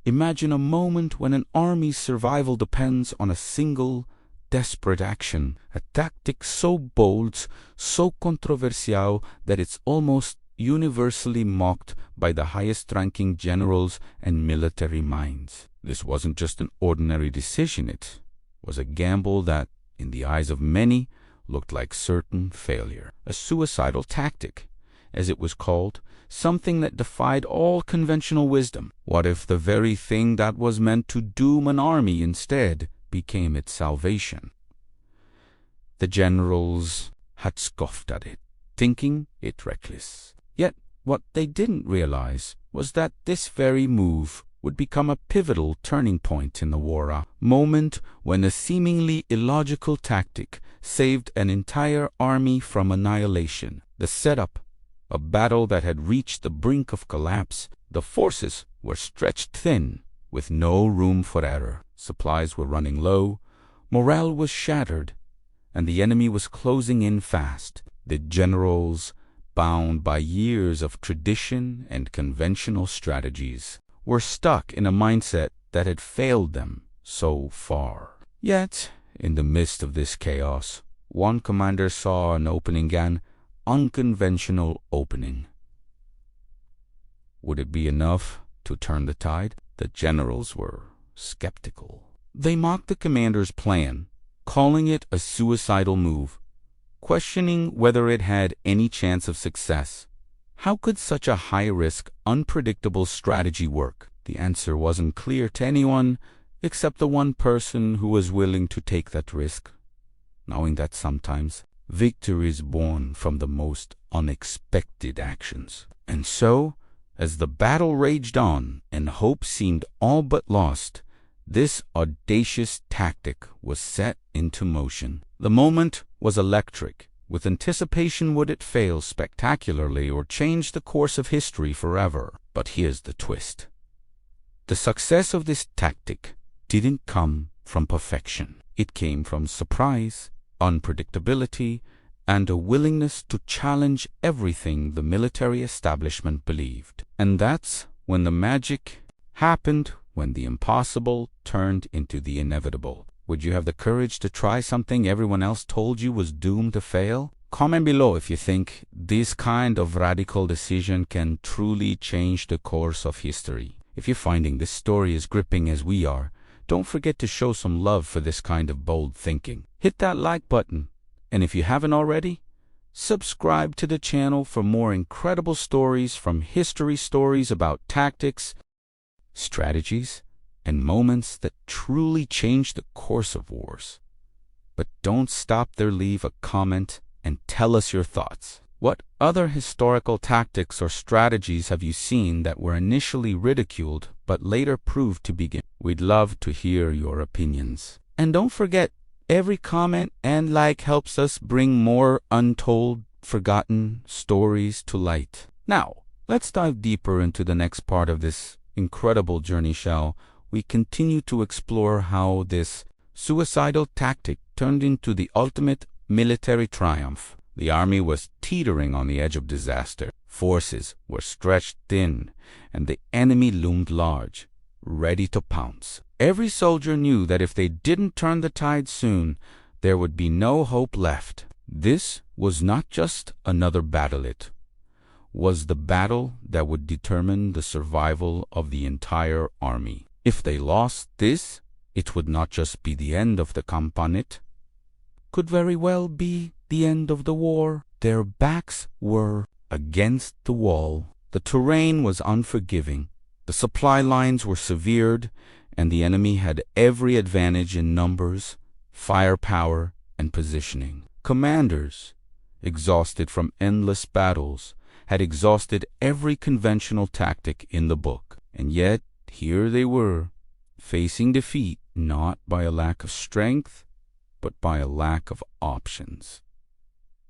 Imagine a moment when an army's survival depends on a single, desperate action, a tactic so bold, so controversial that it's almost universally mocked by the highest-ranking generals and military minds. This wasn't just an ordinary decision, it was a gamble that, in the eyes of many, looked like certain failure. A suicidal tactic, as it was called, something that defied all conventional wisdom. What if the very thing that was meant to doom an army instead became its salvation? The generals had scoffed at it, thinking it reckless. Yet what they didn't realize was that this very move would become a pivotal turning point in the war, a moment when a seemingly illogical tactic saved an entire army from annihilation. The setup, a battle that had reached the brink of collapse. The forces were stretched thin, with no room for error. Supplies were running low, morale was shattered, and the enemy was closing in fast. The generals, bound by years of tradition and conventional strategies, were stuck in a mindset that had failed them so far. Yet, in the midst of this chaos, one commander saw an opening, an unconventional opening. Would it be enough to turn the tide? The generals were skeptical. They mocked the commander's plan, calling it a suicidal move, questioning whether it had any chance of success. How could such a high-risk, unpredictable strategy work? The answer wasn't clear to anyone except the one person who was willing to take that risk, knowing that sometimes victory is born from the most unexpected actions. And so, as the battle raged on and hope seemed all but lost, this audacious tactic was set into motion. The moment was electric. With anticipation, would it fail spectacularly or change the course of history forever? But here's the twist. The success of this tactic didn't come from perfection. It came from surprise, unpredictability, and a willingness to challenge everything the military establishment believed. And that's when the magic happened, when the impossible turned into the inevitable. Would you have the courage to try something everyone else told you was doomed to fail? Comment below if you think this kind of radical decision can truly change the course of history. If you're finding this story as gripping as we are, don't forget to show some love for this kind of bold thinking. Hit that like button, and if you haven't already, subscribe to the channel for more incredible stories from history, stories about tactics, strategies, and moments that truly change the course of wars. But don't stop there. Leave a comment and tell us your thoughts. What other historical tactics or strategies have you seen that were initially ridiculed but later proved to be good? We'd love to hear your opinions. And don't forget, every comment and like helps us bring more untold, forgotten stories to light. Now, let's dive deeper into the next part of this incredible journey, shall we continue to explore how this suicidal tactic turned into the ultimate military triumph. The army was teetering on the edge of disaster. Forces were stretched thin, and the enemy loomed large, ready to pounce. Every soldier knew that if they didn't turn the tide soon, there would be no hope left. This was not just another battle, it was the battle that would determine the survival of the entire army. If they lost this, it would not just be the end of the campaign, it could very well be the end of the war. Their backs were against the wall. The terrain was unforgiving. The supply lines were severed, and the enemy had every advantage in numbers, firepower, and positioning. Commanders, exhausted from endless battles, had exhausted every conventional tactic in the book. And yet, here they were, facing defeat not by a lack of strength, but by a lack of options.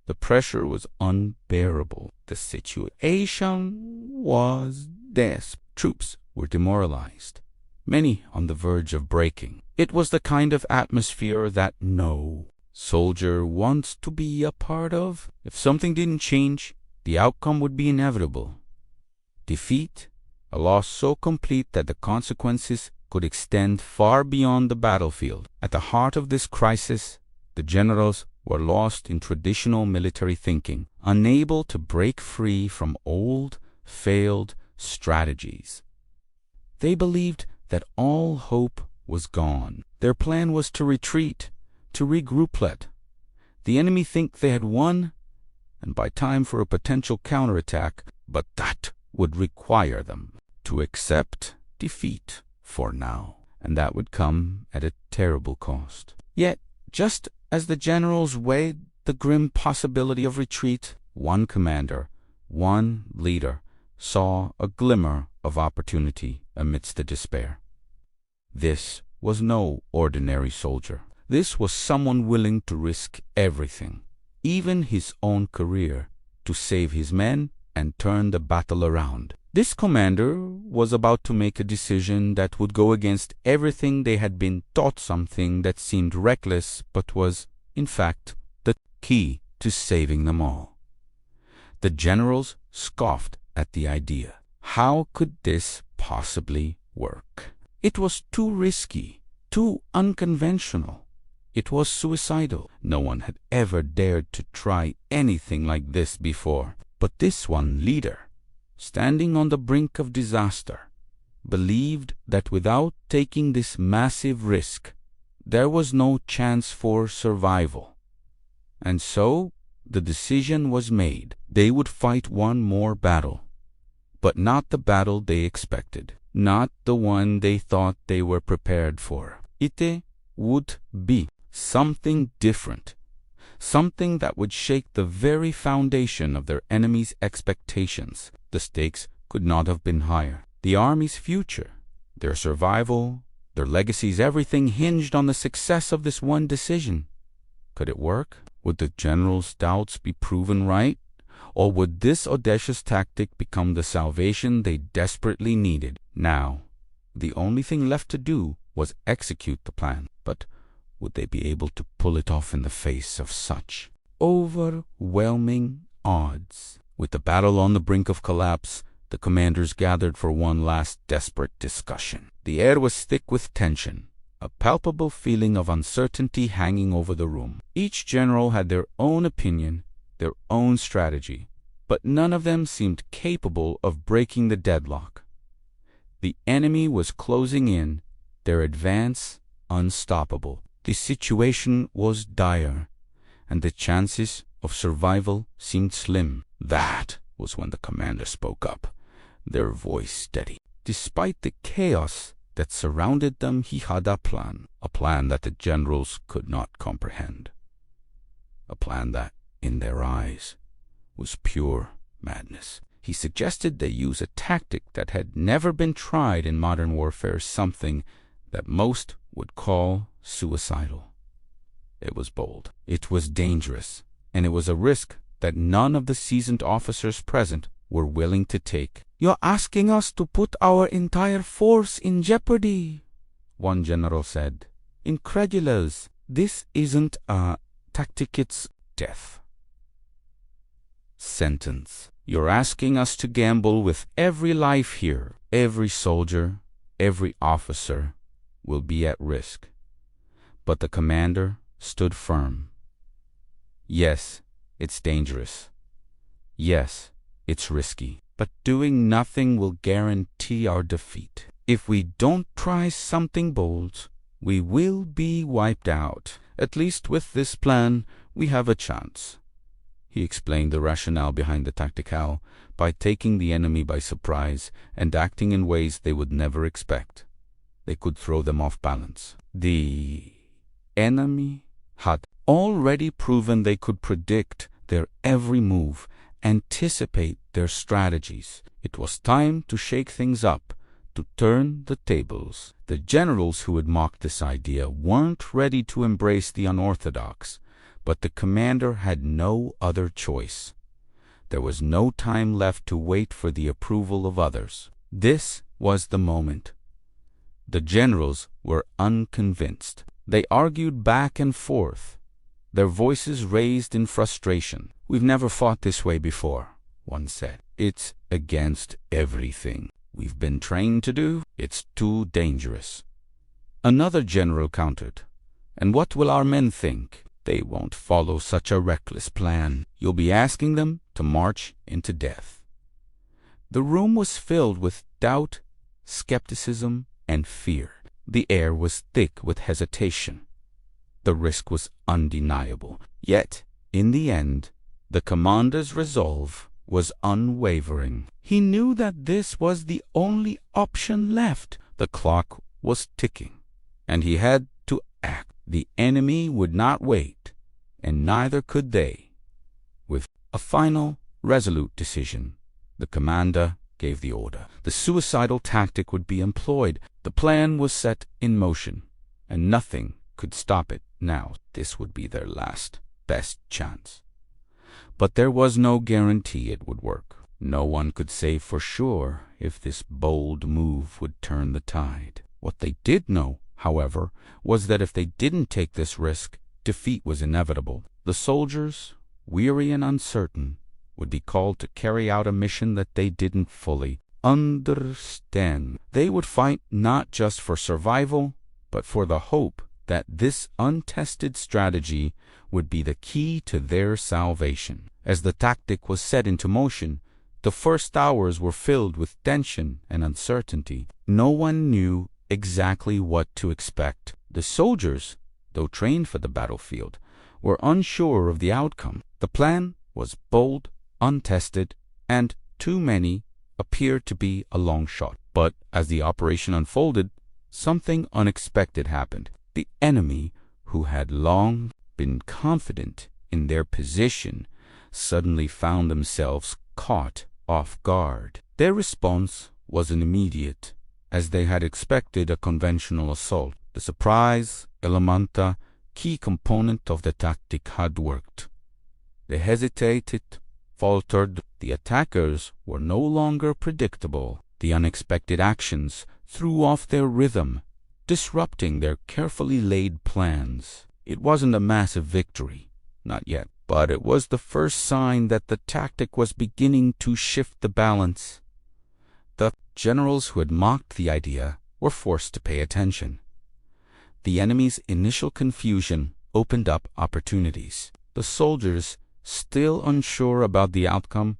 The pressure was unbearable. The situation was desperate. Troops were demoralized, many on the verge of breaking. It was the kind of atmosphere that no soldier wants to be a part of. If something didn't change, the outcome would be inevitable. Defeat, a loss so complete that the consequences could extend far beyond the battlefield. At the heart of this crisis, the generals were lost in traditional military thinking, unable to break free from old, failed strategies. They believed that all hope was gone. Their plan was to retreat, to regroup. The enemy think they had won, and by time for a potential counterattack, but that would require them to accept defeat for now, and that would come at a terrible cost. Yet, just as the generals weighed the grim possibility of retreat, one commander, one leader, saw a glimmer of opportunity amidst the despair. This was no ordinary soldier. This was someone willing to risk everything, even his own career, to save his men and turn the battle around. This commander was about to make a decision that would go against everything they had been taught, something that seemed reckless but was, in fact, the key to saving them all. The generals scoffed at the idea. How could this possibly work? It was too risky, too unconventional. It was suicidal. No one had ever dared to try anything like this before. But this one leader, standing on the brink of disaster, believed that without taking this massive risk, there was no chance for survival. And so the decision was made. They would fight one more battle, but not the battle they expected, not the one they thought they were prepared for. It would be something different, something that would shake the very foundation of their enemy's expectations. The stakes could not have been higher. The army's future, their survival, their legacies, everything hinged on the success of this one decision. Could it work? Would the general's doubts be proven right? Or would this audacious tactic become the salvation they desperately needed? Now, the only thing left to do was execute the plan. But would they be able to pull it off in the face of such overwhelming odds? With the battle on the brink of collapse, the commanders gathered for one last desperate discussion. The air was thick with tension, a palpable feeling of uncertainty hanging over the room. Each general had their own opinion, their own strategy, but none of them seemed capable of breaking the deadlock. The enemy was closing in, their advance unstoppable. The situation was dire, and the chances of survival seemed slim. That was when the commander spoke up, their voice steady. Despite the chaos that surrounded them, he had a plan that the generals could not comprehend, a plan that, in their eyes, was pure madness. He suggested they use a tactic that had never been tried in modern warfare, something that most would call suicidal. It was bold, it was dangerous, and it was a risk that none of the seasoned officers present were willing to take. "You're asking us to put our entire force in jeopardy," one general said. "Incredulous. This isn't a tactic, it's death sentence. You're asking us to gamble with every life here. Every soldier, every officer will be at risk." But the commander stood firm. "Yes, it's dangerous. Yes, it's risky. But doing nothing will guarantee our defeat. If we don't try something bold, we will be wiped out. At least with this plan, we have a chance." He explained the rationale behind the tacticale by taking the enemy by surprise and acting in ways they would never expect. They could throw them off balance. The enemy had already proven they could predict their every move, anticipate their strategies. It was time to shake things up, to turn the tables. The generals who had mocked this idea weren't ready to embrace the unorthodox, but the commander had no other choice. There was no time left to wait for the approval of others. This was the moment. The generals were unconvinced. They argued back and forth, their voices raised in frustration. "We've never fought this way before," one said. "It's against everything we've been trained to do. It's too dangerous." Another general countered, "And what will our men think? They won't follow such a reckless plan. You'll be asking them to march into death." The room was filled with doubt, skepticism, and fear. The air was thick with hesitation. The risk was undeniable. Yet, in the end, the commander's resolve was unwavering. He knew that this was the only option left. The clock was ticking, and he had to act. The enemy would not wait, and neither could they. With a final, resolute decision, the commander gave the order. The suicidal tactic would be employed. The plan was set in motion, and nothing could stop it now. This would be their last, best chance. But there was no guarantee it would work. No one could say for sure if this bold move would turn the tide. What they did know, however, was that if they didn't take this risk, defeat was inevitable. The soldiers, weary and uncertain, would be called to carry out a mission that they didn't fully understand. They would fight not just for survival, but for the hope that this untested strategy would be the key to their salvation. As the tactic was set into motion, the first hours were filled with tension and uncertainty. No one knew exactly what to expect. The soldiers, though trained for the battlefield, were unsure of the outcome. The plan was bold, untested, and, to many, appeared to be a long shot. But as the operation unfolded, something unexpected happened. The enemy, who had long been confident in their position, suddenly found themselves caught off guard. Their response wasn't immediate, as they had expected a conventional assault. The surprise element, key component of the tactic, had worked. They hesitated, faltered. The attackers were no longer predictable. The unexpected actions threw off their rhythm, disrupting their carefully laid plans. It wasn't a massive victory, not yet, but it was the first sign that the tactic was beginning to shift the balance. The generals who had mocked the idea were forced to pay attention. The enemy's initial confusion opened up opportunities. The soldiers, still unsure about the outcome,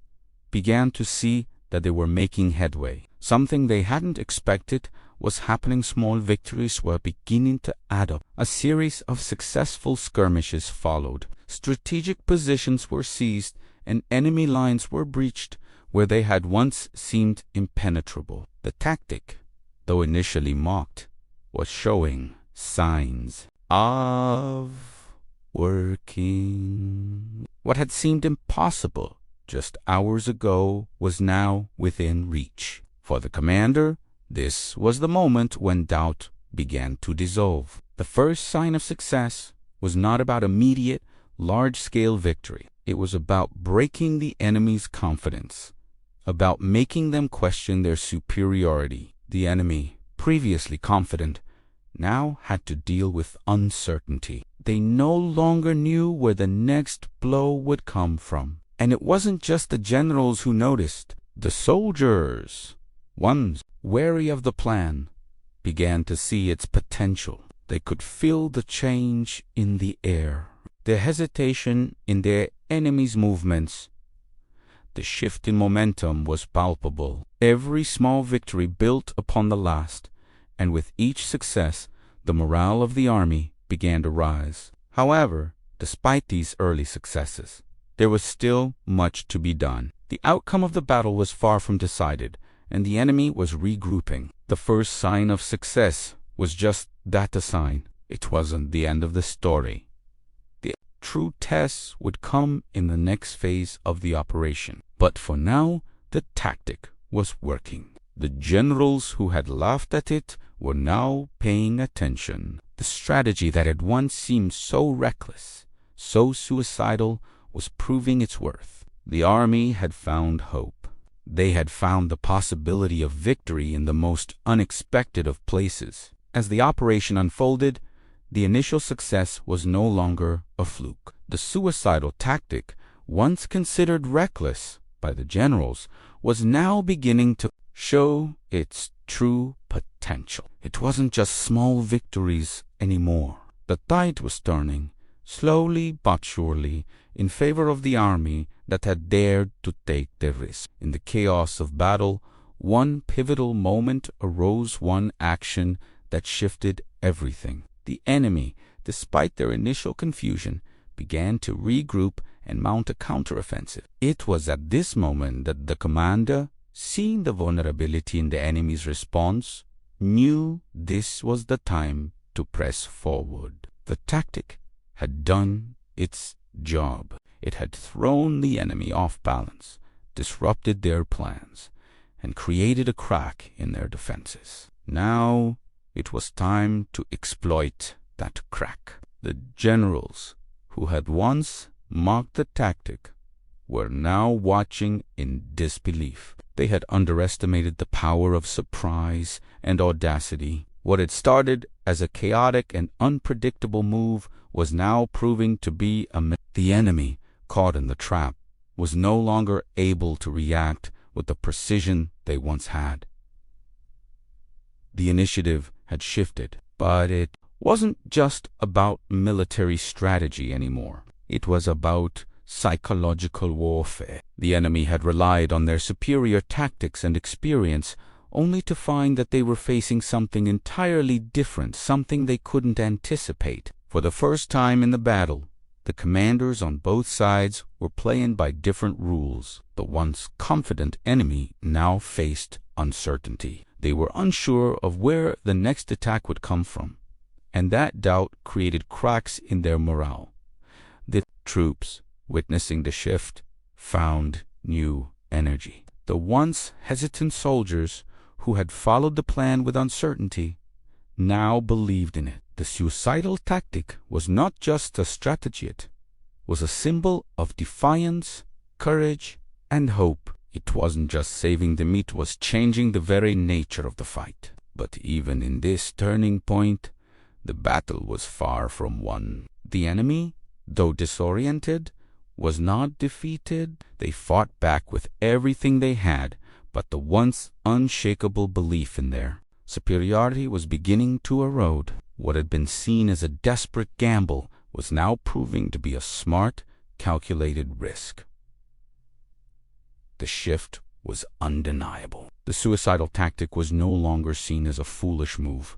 began to see that they were making headway. Something they hadn't expected was happening. Small victories were beginning to add up. A series of successful skirmishes followed. Strategic positions were seized, and enemy lines were breached where they had once seemed impenetrable. The tactic, though initially mocked, was showing signs of working. What had seemed impossible just hours ago was now within reach. For the commander, this was the moment when doubt began to dissolve. The first sign of success was not about immediate, large-scale victory. It was about breaking the enemy's confidence, about making them question their superiority. The enemy, previously confident, now had to deal with uncertainty. They no longer knew where the next blow would come from. And it wasn't just the generals who noticed. The soldiers, ones wary of the plan, began to see its potential. They could feel the change in the air, the hesitation in their enemy's movements. The shift in momentum was palpable. Every small victory built upon the last, and with each success, the morale of the army began to rise. However, despite these early successes, there was still much to be done. The outcome of the battle was far from decided, and the enemy was regrouping. The first sign of success was just that, a sign. It wasn't the end of the story. The true test would come in the next phase of the operation. But for now, the tactic was working. The generals who had laughed at it were now paying attention. The strategy that had once seemed so reckless, so suicidal, was proving its worth. The army had found hope. They had found the possibility of victory in the most unexpected of places. As the operation unfolded, the initial success was no longer a fluke. The suicidal tactic, once considered reckless by the generals, was now beginning to show its true potential. It wasn't just small victories anymore. The tide was turning, slowly but surely, in favor of the army that had dared to take the risk. In the chaos of battle, one pivotal moment arose, one action that shifted everything. The enemy, despite their initial confusion, began to regroup and mount a counteroffensive. It was at this moment that the commander, seeing the vulnerability in the enemy's response, knew this was the time to press forward. The tactic had done its job. It had thrown the enemy off balance, disrupted their plans, and created a crack in their defenses. Now it was time to exploit that crack. The generals who had once mocked the tactic were now watching in disbelief. They had underestimated the power of surprise and audacity. What had started as a chaotic and unpredictable move was now proving to be the enemy, caught in the trap, was no longer able to react with the precision they once had. The initiative had shifted, but it wasn't just about military strategy anymore. It was about psychological warfare. The enemy had relied on their superior tactics and experience, only to find that they were facing something entirely different, something they couldn't anticipate. For the first time in the battle, the commanders on both sides were playing by different rules. The once confident enemy now faced uncertainty. They were unsure of where the next attack would come from, and that doubt created cracks in their morale. The troops, witnessing the shift, found new energy. The once hesitant soldiers, who had followed the plan with uncertainty, now believed in it. The suicidal tactic was not just a strategy, it was a symbol of defiance, courage, and hope. It wasn't just saving them, it was changing the very nature of the fight. But even in this turning point, the battle was far from won. The enemy, though disoriented, was not defeated. They fought back with everything they had, but the once unshakable belief in their superiority was beginning to erode. What had been seen as a desperate gamble was now proving to be a smart, calculated risk. The shift was undeniable. The suicidal tactic was no longer seen as a foolish move,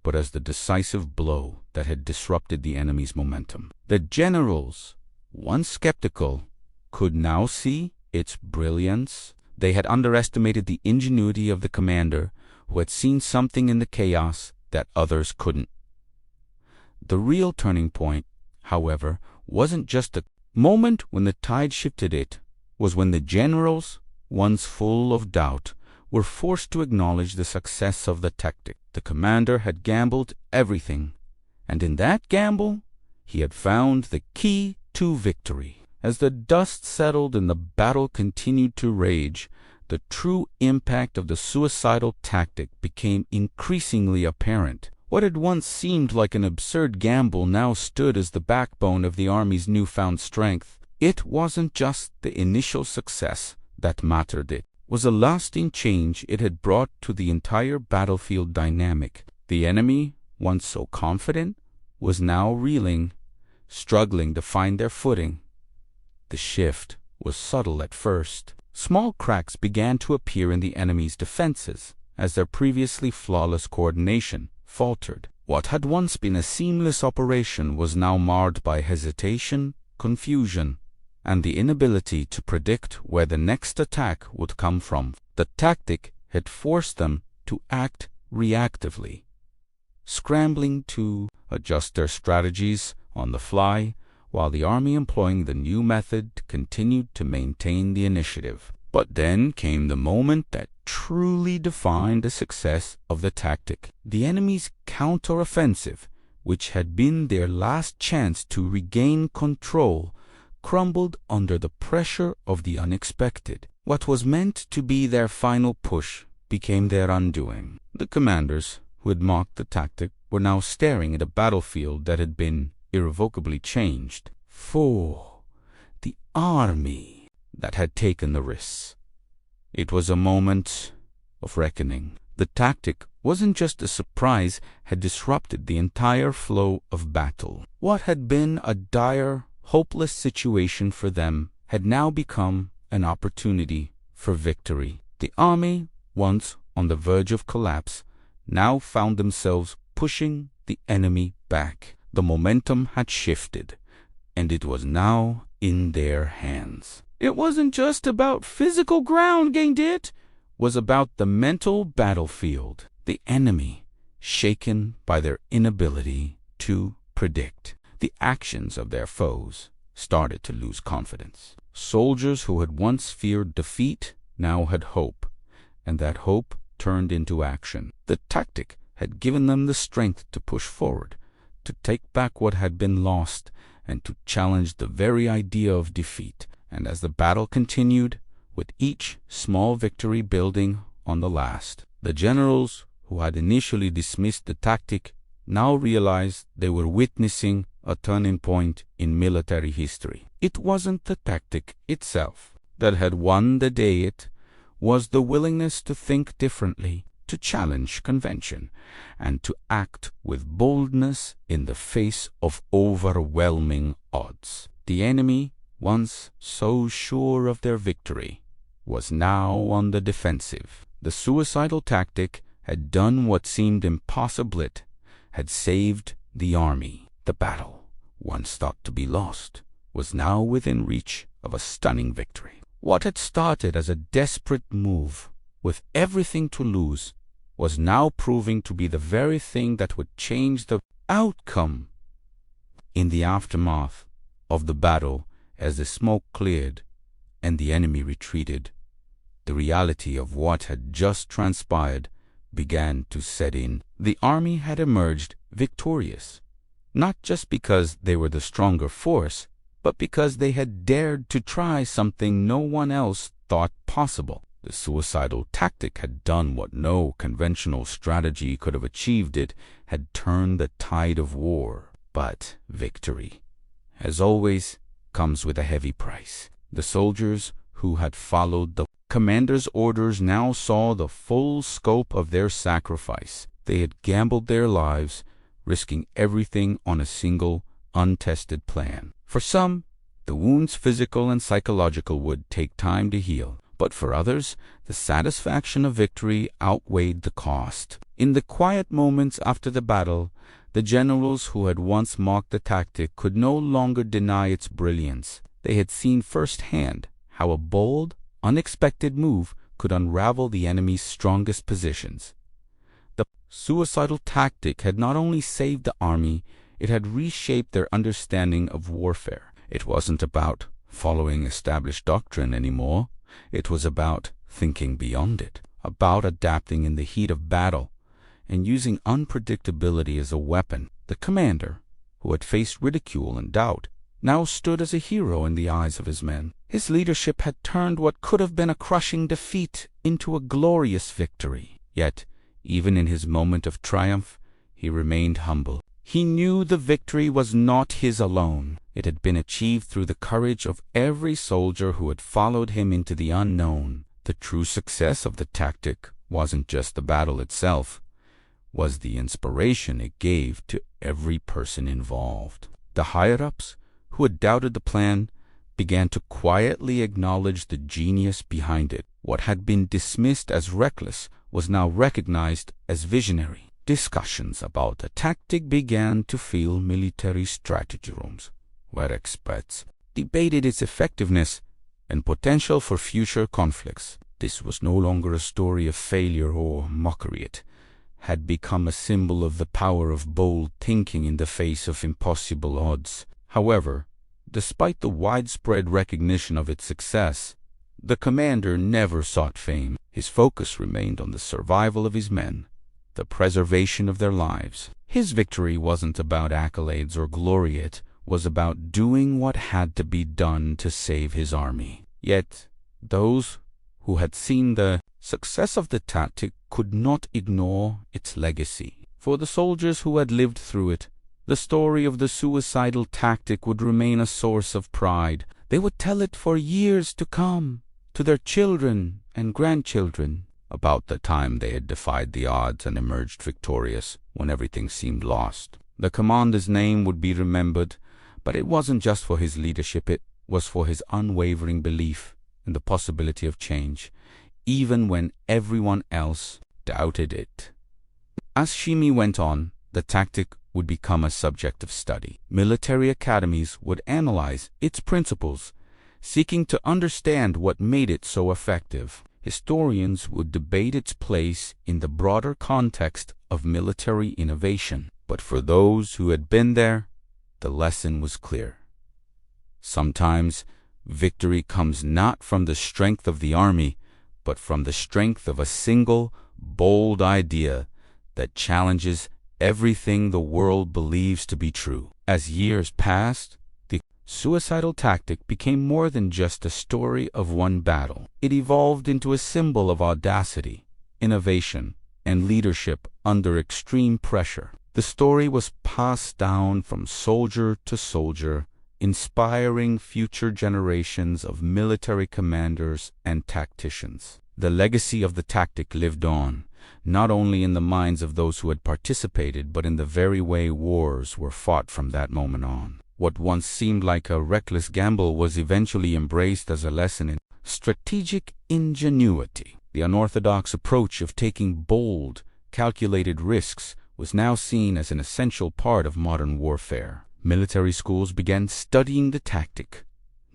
but as the decisive blow that had disrupted the enemy's momentum. The generals, once skeptical, could now see its brilliance. They had underestimated the ingenuity of the commander, who had seen something in the chaos that others couldn't. The real turning point, however, wasn't just the moment when the tide shifted. It was when the generals, once full of doubt, were forced to acknowledge the success of the tactic. The commander had gambled everything, and in that gamble, he had found the key to victory. As the dust settled and the battle continued to rage, the true impact of the suicidal tactic became increasingly apparent. What had once seemed like an absurd gamble now stood as the backbone of the army's newfound strength. It wasn't just the initial success that mattered, it was a lasting change it had brought to the entire battlefield dynamic. The enemy, once so confident, was now reeling, struggling to find their footing. The shift was subtle at first. Small cracks began to appear in the enemy's defenses as their previously flawless coordination faltered. What had once been a seamless operation was now marred by hesitation, confusion, and the inability to predict where the next attack would come from. The tactic had forced them to act reactively, scrambling to adjust their strategies on the fly, while the army employing the new method continued to maintain the initiative. But then came the moment that truly defined the success of the tactic. The enemy's counteroffensive, which had been their last chance to regain control, crumbled under the pressure of the unexpected. What was meant to be their final push became their undoing. The commanders who had mocked the tactic were now staring at a battlefield that had been irrevocably changed. For the army that had taken the risks, it was a moment of reckoning. The tactic wasn't just a surprise, had disrupted the entire flow of battle. What had been a dire, hopeless situation for them had now become an opportunity for victory. The army, once on the verge of collapse, now found themselves pushing the enemy back. The momentum had shifted, and it was now in their hands. It wasn't just about physical ground gained, it was about the mental battlefield. The enemy, shaken by their inability to predict the actions of their foes, started to lose confidence. Soldiers who had once feared defeat now had hope, and that hope turned into action. The tactic had given them the strength to push forward, to take back what had been lost, and to challenge the very idea of defeat. And as the battle continued, with each small victory building on the last, the generals who had initially dismissed the tactic now realized they were witnessing a turning point in military history. It wasn't the tactic itself that had won the day, it was the willingness to think differently, to challenge convention, and to act with boldness in the face of overwhelming odds. The enemy, once so sure of their victory, was now on the defensive. The suicidal tactic had done what seemed impossible. It had saved the army. The battle, once thought to be lost, was now within reach of a stunning victory. What had started as a desperate move, with everything to lose, was now proving to be the very thing that would change the outcome. In the aftermath of the battle, as the smoke cleared and the enemy retreated, the reality of what had just transpired began to set in. The army had emerged victorious, not just because they were the stronger force, but because they had dared to try something no one else thought possible. The suicidal tactic had done what no conventional strategy could have achieved. It had turned the tide of war. But victory, as always, comes with a heavy price. The soldiers who had followed the commander's orders now saw the full scope of their sacrifice. They had gambled their lives, risking everything on a single, untested plan. For some, the wounds, physical and psychological, would take time to heal. But for others, the satisfaction of victory outweighed the cost. In the quiet moments after the battle, the generals who had once mocked the tactic could no longer deny its brilliance. They had seen firsthand how a bold, unexpected move could unravel the enemy's strongest positions. The suicidal tactic had not only saved the army, it had reshaped their understanding of warfare. It wasn't about following established doctrine anymore. It was about thinking beyond it, about adapting in the heat of battle and using unpredictability as a weapon. The commander, who had faced ridicule and doubt, now stood as a hero in the eyes of his men. His leadership had turned what could have been a crushing defeat into a glorious victory. Yet, even in his moment of triumph, he remained humble. He knew the victory was not his alone. It had been achieved through the courage of every soldier who had followed him into the unknown. The true success of the tactic wasn't just the battle itself, was the inspiration it gave to every person involved. The higher-ups, who had doubted the plan, began to quietly acknowledge the genius behind it. What had been dismissed as reckless was now recognized as visionary. Discussions about the tactic began to fill military strategy rooms, where experts debated its effectiveness and potential for future conflicts. This was no longer a story of failure or mockery. It had become a symbol of the power of bold thinking in the face of impossible odds. However, despite the widespread recognition of its success, the commander never sought fame. His focus remained on the survival of his men, the preservation of their lives. His victory wasn't about accolades or glory. It was about doing what had to be done to save his army. Yet, those who had seen the success of the tactic could not ignore its legacy. For the soldiers who had lived through it, the story of the suicidal tactic would remain a source of pride. They would tell it for years to come, to their children and grandchildren. about the time they had defied the odds and emerged victorious when everything seemed lost. The commander's name would be remembered, but it wasn't just for his leadership, it was for his unwavering belief in the possibility of change, even when everyone else doubted it. As Shimi went on, the tactic would become a subject of study. Military academies would analyze its principles, seeking to understand what made it so effective. Historians would debate its place in the broader context of military innovation. But for those who had been there, the lesson was clear. Sometimes victory comes not from the strength of the army, but from the strength of a single, bold idea that challenges everything the world believes to be true. As years passed, the suicidal tactic became more than just a story of one battle. It evolved into a symbol of audacity, innovation, and leadership under extreme pressure. The story was passed down from soldier to soldier, inspiring future generations of military commanders and tacticians. The legacy of the tactic lived on, not only in the minds of those who had participated, but in the very way wars were fought from that moment on. What once seemed like a reckless gamble was eventually embraced as a lesson in strategic ingenuity. The unorthodox approach of taking bold, calculated risks was now seen as an essential part of modern warfare. Military schools began studying the tactic,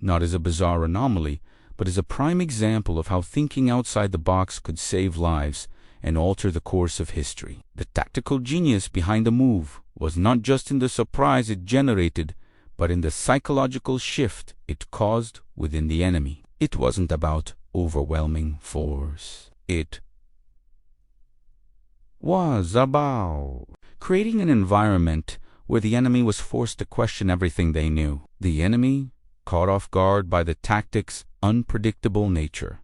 not as a bizarre anomaly, but as a prime example of how thinking outside the box could save lives and alter the course of history. The tactical genius behind the move was not just in the surprise it generated, but in the psychological shift it caused within the enemy. It wasn't about overwhelming force. It was about creating an environment where the enemy was forced to question everything they knew. The enemy, caught off guard by the tactic's unpredictable nature,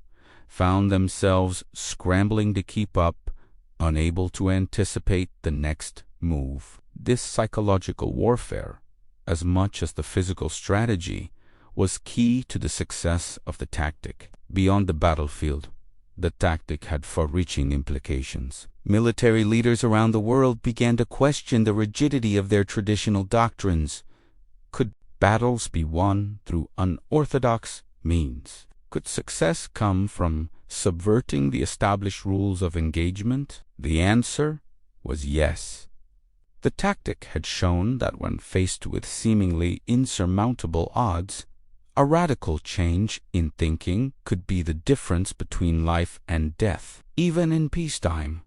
found themselves scrambling to keep up, unable to anticipate the next move. This psychological warfare, as much as the physical strategy, was key to the success of the tactic. Beyond the battlefield, the tactic had far-reaching implications. Military leaders around the world began to question the rigidity of their traditional doctrines. Could battles be won through unorthodox means? Could success come from subverting the established rules of engagement? The answer was yes. The tactic had shown that when faced with seemingly insurmountable odds, a radical change in thinking could be the difference between life and death. Even in peacetime,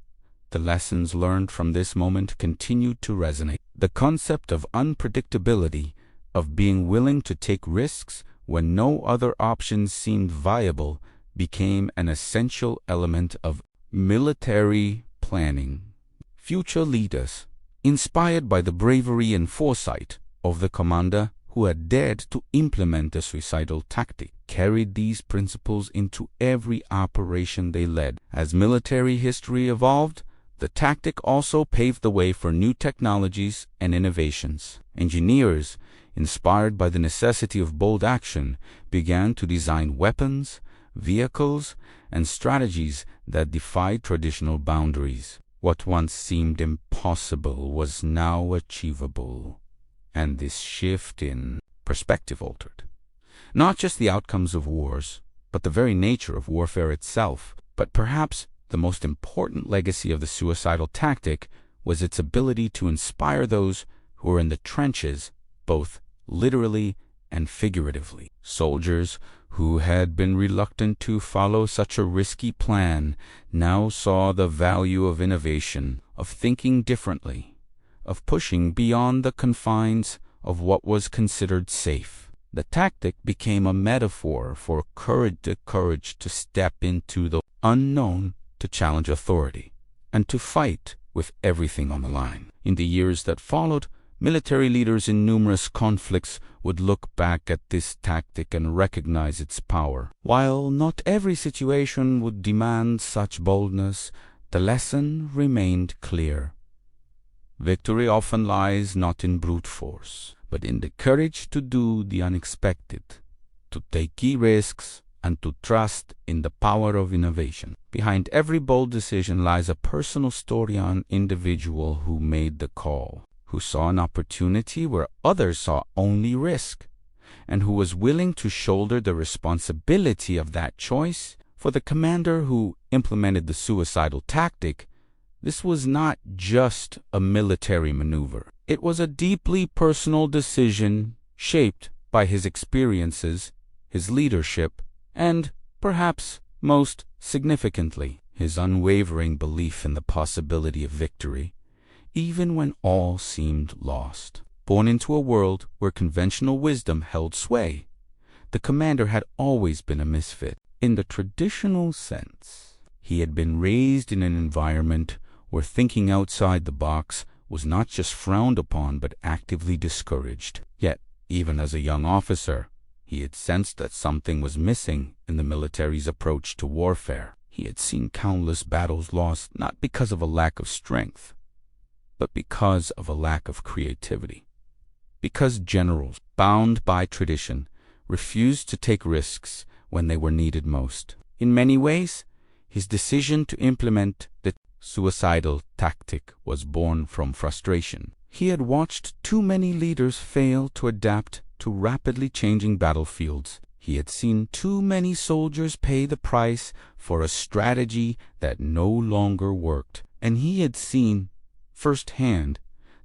the lessons learned from this moment continued to resonate. The concept of unpredictability, of being willing to take risks when no other options seemed viable, became an essential element of military planning. Future leaders, inspired by the bravery and foresight of the commander who had dared to implement the suicidal tactic, carried these principles into every operation they led. As military history evolved, the tactic also paved the way for new technologies and innovations. Engineers, inspired by the necessity of bold action, began to design weapons, vehicles, and strategies that defied traditional boundaries. What once seemed impossible was now achievable, and this shift in perspective altered not just the outcomes of wars, but the very nature of warfare itself. But perhaps the most important legacy of the suicidal tactic was its ability to inspire those who were in the trenches, both literally and figuratively. Soldiers who had been reluctant to follow such a risky plan now saw the value of innovation, of thinking differently, of pushing beyond the confines of what was considered safe. The tactic became a metaphor for courage to step into the unknown, to challenge authority, and to fight with everything on the line. In the years that followed, military leaders in numerous conflicts would look back at this tactic and recognize its power. While not every situation would demand such boldness, the lesson remained clear. Victory often lies not in brute force, but in the courage to do the unexpected, to take key risks and to trust in the power of innovation. Behind every bold decision lies a personal story on an individual who made the call, who saw an opportunity where others saw only risk, and who was willing to shoulder the responsibility of that choice. For the commander who implemented the suicidal tactic, this was not just a military maneuver. It was a deeply personal decision shaped by his experiences, his leadership, and, perhaps most significantly, his unwavering belief in the possibility of victory, even when all seemed lost. Born into a world where conventional wisdom held sway, the commander had always been a misfit. In the traditional sense, he had been raised in an environment where thinking outside the box was not just frowned upon but actively discouraged. Yet, even as a young officer, he had sensed that something was missing in the military's approach to warfare. He had seen countless battles lost not because of a lack of strength, but because of a lack of creativity. Because generals, bound by tradition, refused to take risks when they were needed most. In many ways, his decision to implement the suicidal tactic was born from frustration. He had watched too many leaders fail to adapt to rapidly changing battlefields. He had seen too many soldiers pay the price for a strategy that no longer worked. And he had seen firsthand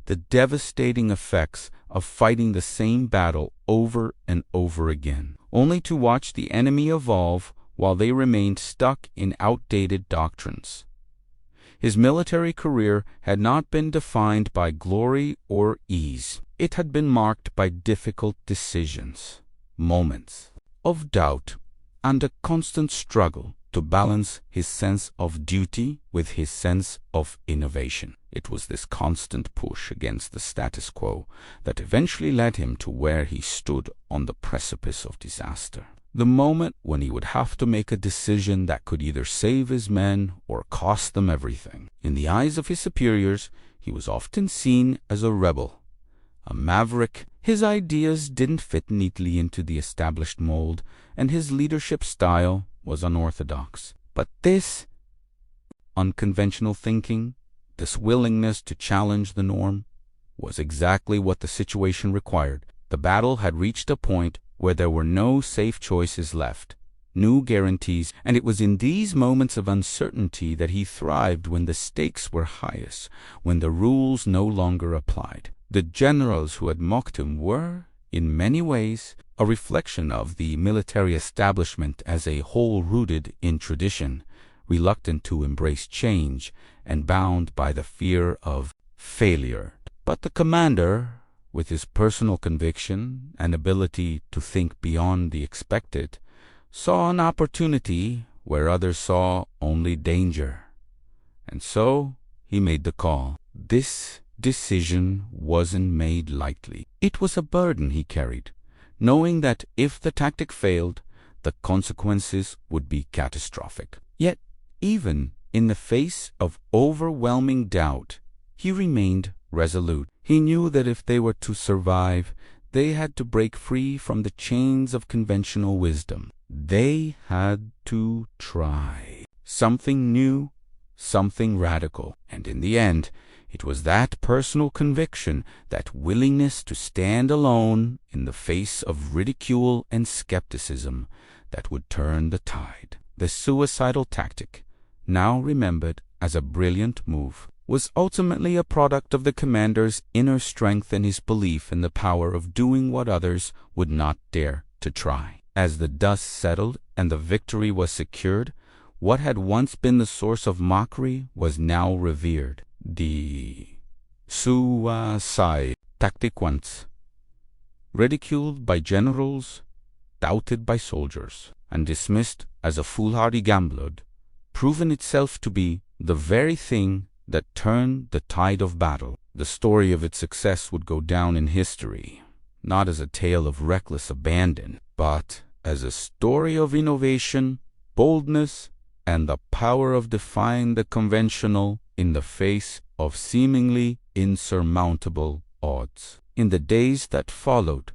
the devastating effects of fighting the same battle over and over again, only to watch the enemy evolve while they remained stuck in outdated doctrines. His military career had not been defined by glory or ease. It had been marked by difficult decisions, moments of doubt, and a constant struggle to balance his sense of duty with his sense of innovation. It was this constant push against the status quo that eventually led him to where he stood on the precipice of disaster. The moment when he would have to make a decision that could either save his men or cost them everything. In the eyes of his superiors, he was often seen as a rebel, a maverick. His ideas didn't fit neatly into the established mold, and his leadership style was unorthodox. But this unconventional thinking, this willingness to challenge the norm, was exactly what the situation required. The battle had reached a point where there were no safe choices left, no guarantees, and it was in these moments of uncertainty that he thrived, when the stakes were highest, when the rules no longer applied. The generals who had mocked him were, in many ways, a reflection of the military establishment as a whole, rooted in tradition, reluctant to embrace change, and bound by the fear of failure. But the commander, with his personal conviction and ability to think beyond the expected, saw an opportunity where others saw only danger. And so he made the call. This decision wasn't made lightly. It was a burden he carried, knowing that if the tactic failed, the consequences would be catastrophic. Yet, even in the face of overwhelming doubt, he remained resolute. He knew that if they were to survive, they had to break free from the chains of conventional wisdom. They had to try something new, something radical. And in the end, it was that personal conviction, that willingness to stand alone in the face of ridicule and skepticism, that would turn the tide. The suicidal tactic, now remembered as a brilliant move, was ultimately a product of the commander's inner strength and his belief in the power of doing what others would not dare to try. As the dust settled and the victory was secured, what had once been the source of mockery was now revered. The suicide tactic, once ridiculed by generals, doubted by soldiers, and dismissed as a foolhardy gambler, proven itself to be the very thing that turned the tide of battle. The story of its success would go down in history, not as a tale of reckless abandon, but as a story of innovation, boldness, and the power of defying the conventional in the face of seemingly insurmountable odds. In the days that followed,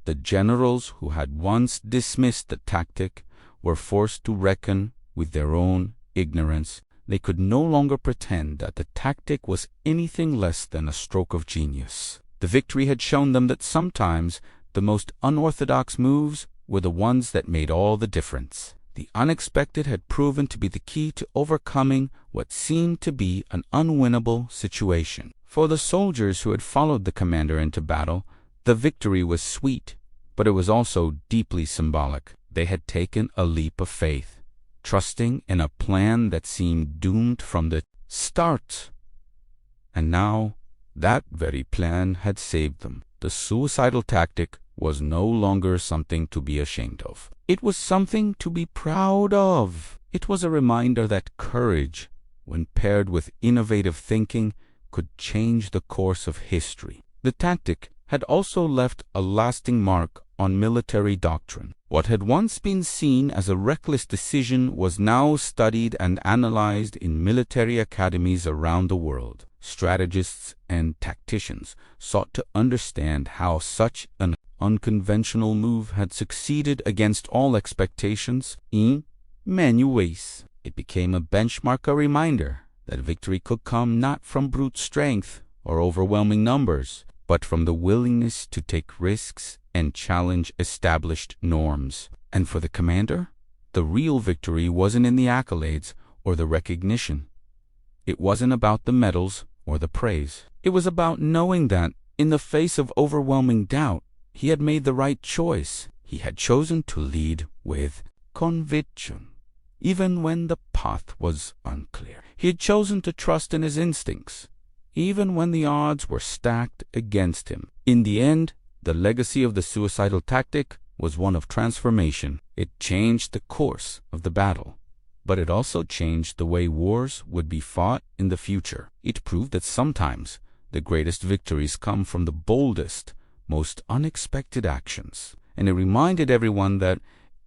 the generals who had once dismissed the tactic were forced to reckon with their own ignorance. They could no longer pretend that the tactic was anything less than a stroke of genius. The victory had shown them that sometimes the most unorthodox moves were the ones that made all the difference. The unexpected had proven to be the key to overcoming what seemed to be an unwinnable situation. For the soldiers who had followed the commander into battle, the victory was sweet, but it was also deeply symbolic. They had taken a leap of faith, trusting in a plan that seemed doomed from the start. And now, that very plan had saved them. The suicidal tactic was no longer something to be ashamed of. It was something to be proud of. It was a reminder that courage, when paired with innovative thinking, could change the course of history. The tactic had also left a lasting mark on military doctrine. What had once been seen as a reckless decision was now studied and analyzed in military academies around the world. Strategists and tacticians sought to understand how such an unconventional move had succeeded against all expectations. In many ways, it became a benchmark, a reminder that victory could come not from brute strength or overwhelming numbers, but from the willingness to take risks and challenge established norms. And for the commander, the real victory wasn't in the accolades or the recognition. It wasn't about the medals or the praise. It was about knowing that, in the face of overwhelming doubt, he had made the right choice. He had chosen to lead with conviction, even when the path was unclear. He had chosen to trust in his instincts, even when the odds were stacked against him. In the end, the legacy of the suicidal tactic was one of transformation. It changed the course of the battle, but it also changed the way wars would be fought in the future. It proved that sometimes the greatest victories come from the boldest, most unexpected actions. And it reminded everyone that,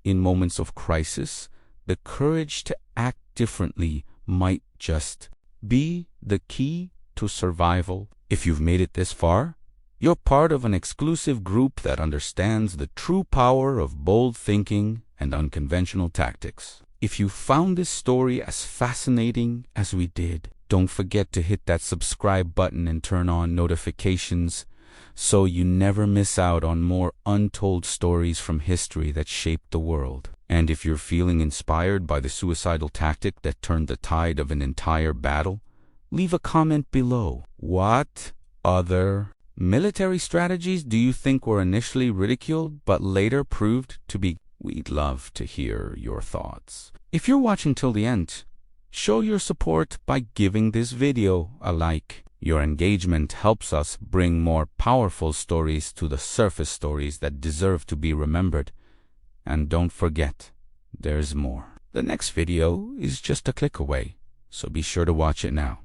in moments of crisis, the courage to act differently might just be the key to survival. If you've made it this far, you're part of an exclusive group that understands the true power of bold thinking and unconventional tactics. If you found this story as fascinating as we did, don't forget to hit that subscribe button and turn on notifications so you never miss out on more untold stories from history that shaped the world. And if you're feeling inspired by the suicidal tactic that turned the tide of an entire battle, leave a comment below. What other military strategies do you think were initially ridiculed but later proved to be? We'd love to hear your thoughts. If you're watching till the end, show your support by giving this video a like. Your engagement helps us bring more powerful stories to the surface, stories that deserve to be remembered. And don't forget, there's more. The next video is just a click away, so be sure to watch it now.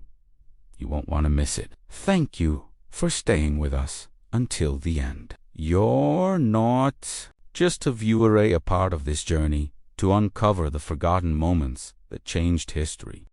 You won't want to miss it. Thank you for staying with us until the end. You're not just a viewer, a part of this journey to uncover the forgotten moments that changed history.